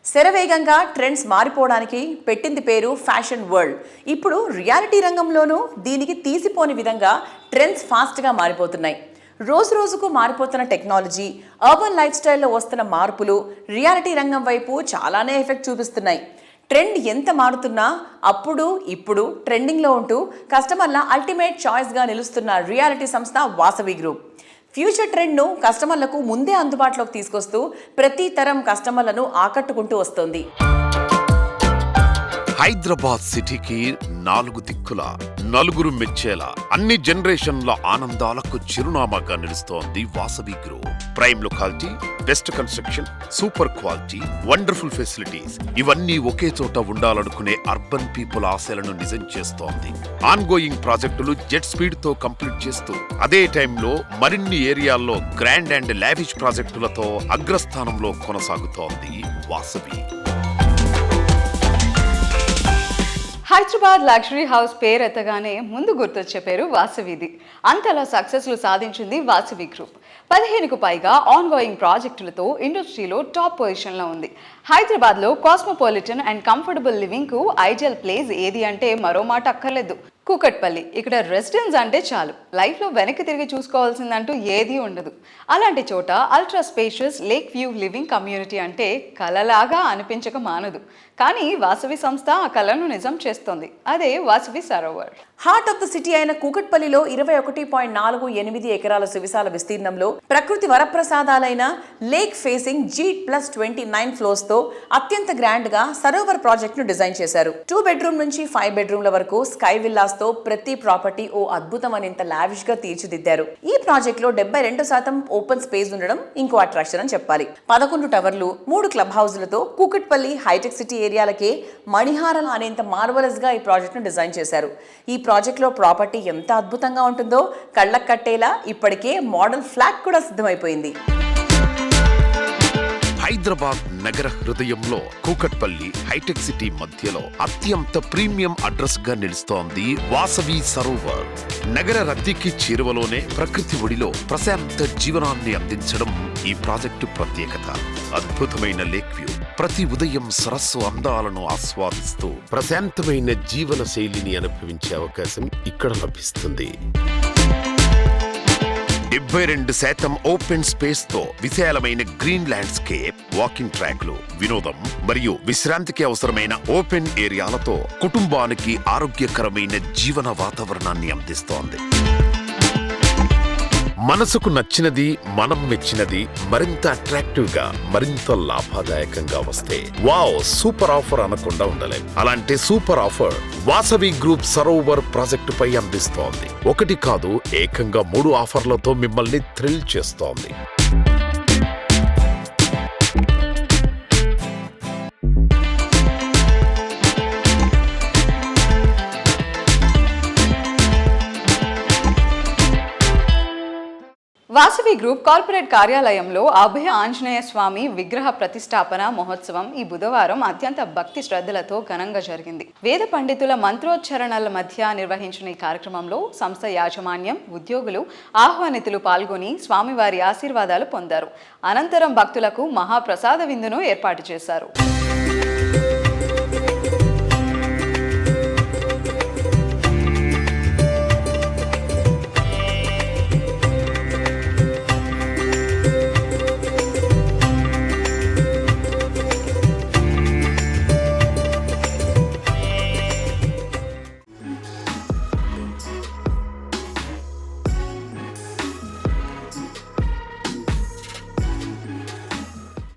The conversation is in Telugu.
శరవేగంగా ట్రెండ్స్ మారిపోవడానికి పెట్టింది పేరు ఫ్యాషన్ వరల్డ్. ఇప్పుడు రియాలిటీ రంగంలోనూ దీనికి తీసిపోని విధంగా ట్రెండ్స్ ఫాస్ట్గా మారిపోతున్నాయి. రోజు రోజుకు మారిపోతున్న టెక్నాలజీ, అర్బన్ లైఫ్ స్టైల్లో వస్తున్న మార్పులు రియాలిటీ రంగం వైపు చాలానే ఎఫెక్ట్ చూపిస్తున్నాయి. ట్రెండ్ ఎంత మారుతున్నా అప్పుడు ఇప్పుడు ట్రెండింగ్లో ఉంటూ కస్టమర్ల అల్టిమేట్ చాయిస్గా నిలుస్తున్న రియాలిటీ సంస్థ వాసవి గ్రూప్. ఫ్యూచర్ ట్రెండ్ను కస్టమర్లకు ముందే అందుబాటులోకి తీసుకొస్తూ ప్రతి తరం కస్టమర్లను ఆకట్టుకుంటూ వస్తోంది. హైదరాబాద్ సిటీకి నాలుగు దిక్కుల నలుగురు మెచ్చేలా అన్ని జనరేషన్ల ఆనందాలకు చిరునామాగా నిలుస్తోంది Vasavi group. Prime locality, best construction, super quality, wonderful facilities ఇవన్నీ ఒకే చోట ఉండాలనుకునే అర్బన్ పీపుల్ ఆశలను నిజం చేస్తోంది. ఆన్ గోయింగ్ ప్రాజెక్టులు జెట్ స్పీడ్ తో కంప్లీట్ చేస్తూ అదే టైంలో మరిన్ని ఏరియాల్లో గ్రాండ్ అండ్ లావిష్ ప్రాజెక్టులతో అగ్రస్థానంలో కొనసాగుతోంది వాసవి. హైదరాబాద్ లగ్జరీ హౌస్ పేరు ఎత్తగానే ముందు గుర్తొచ్చే పేరు వాసవిది. అంతలా సక్సెస్లు సాధించింది వాసవి గ్రూప్. 15కు పైగా ఆన్ గోయింగ్ ప్రాజెక్టులతో ఇండస్ట్రీలో టాప్ పొజిషన్లో ఉంది. హైదరాబాద్లో కాస్మోపాలిటన్ అండ్ కంఫర్టబుల్ లివింగ్కు ఐడియల్ ప్లేస్ ఏది అంటే మరో మాట అక్కర్లేదు, కూకట్పల్లి. ఇక్కడ రెసిడెన్స్ అంటే చాలు, లైఫ్లో వెనక్కి తిరిగి చూసుకోవాల్సిందంటూ ఏదీ ఉండదు. అలాంటి చోట ultra spacious lake view living community అంటే కలలాగా అనిపించక మానదు. కానీ వాసవి సంస్థ ఆ కళను నిజం చేస్తోంది. అదే Vasavi Sarovar. Heart of the city అయిన కూకట్పల్లిలో 21.48 ఎకరాల సువిశాల విస్తీర్ణంలో ప్రకృతి వరప్రసాదాలైన లేక్ ఫేసింగ్ G+29 ఫ్లోర్స్ తో అత్యంత గ్రాండ్ గా సరోవర్ ప్రాజెక్ట్ ను డిజైన్ చేశారు. 2 బెడ్రూమ్ నుంచి 5 బెడ్రూమ్ల వరకు స్కై విల్లాస్ తో ప్రతి ప్రాపర్టీ ఓ అద్భుతమనేంత లావిష్ గా తీర్చిదిద్దారు. ఈ ప్రాజెక్ట్ లో 72% ఓపెన్ స్పేస్ ఉండడం ఇంకో అట్రాక్షన్ అని చెప్పాలి. 11 టవర్లు, 3 క్లబ్ హౌస్లతో కూకట్పల్లి హైటెక్ సిటీ ఏరియాలకే మణిహారం అనేంత మార్వలస్ గా ఈ ప్రాజెక్ట్ ను డిజైన్ చేశారు. ఈ ప్రాజెక్ట్ లో ప్రాపర్టీ ఎంత అద్భుతంగా ఉంటుందో కళ్ళకు కట్టేలా ఇప్పటికే మోడల్ ఫ్లాట్ కూడా సిద్ధమైపోయింది. హైదరాబాద్ నగర హృదయంలో కూకట్పల్లి హైటెక్ సిటీ మధ్యలో అత్యంత ప్రీమియం అడ్రస్ గా నిలుస్తోంది వాసవి సరోవర్. నగర రద్దీకి చేరువలోనే ప్రకృతి ఒడిలో ప్రశాంత జీవనాన్ని అందించడం ఈ ప్రాజెక్టు ప్రత్యేకత. అద్భుతమైన లేక్ వ్యూ, ప్రతి ఉదయం సరస్సు అందాలను ఆస్వాదిస్తూ ప్రశాంతమైన జీవన శైలిని అనుభవించే అవకాశం ఇక్కడ లభిస్తుంది. 72% ఓపెన్ స్పేస్ తో విశాలమైన గ్రీన్ ల్యాండ్స్కేప్, వాకింగ్ ట్రాక్లు, వినోదం మరియు విశ్రాంతికి అవసరమైన ఓపెన్ ఏరియాలతో కుటుంబానికి ఆరోగ్యకరమైన జీవన వాతావరణాన్ని అందిస్తోంది. మనసుకు నచ్చినది, మనం మెచ్చినది మరింత అట్రాక్టివ్ గా, మరింత లాభదాయకంగా వస్తే వావ్ సూపర్ ఆఫర్ అనకుండా ఉండలేం. అలాంటి super offer Vasavi group Sarovar project పై అందిస్తోంది. ఒకటి కాదు, ఏకంగా 3 ఆఫర్లతో మిమ్మల్ని థ్రిల్ చేస్తోంది. వాసవి గ్రూప్ కార్పొరేట్ కార్యాలయంలో అభయ ఆంజనేయ స్వామి విగ్రహ ప్రతిష్టాపన మహోత్సవం ఈ బుధవారం అత్యంత భక్తి శ్రద్ధలతో ఘనంగా జరిగింది. వేద పండితుల మంత్రోచ్చరణల మధ్య నిర్వహించిన ఈ కార్యక్రమంలో సంస్థ యాజమాన్యం, ఉద్యోగులు, ఆహ్వానితులు పాల్గొని స్వామివారి ఆశీర్వాదాలు పొందారు. అనంతరం భక్తులకు మహాప్రసాద విందును ఏర్పాటు చేశారు.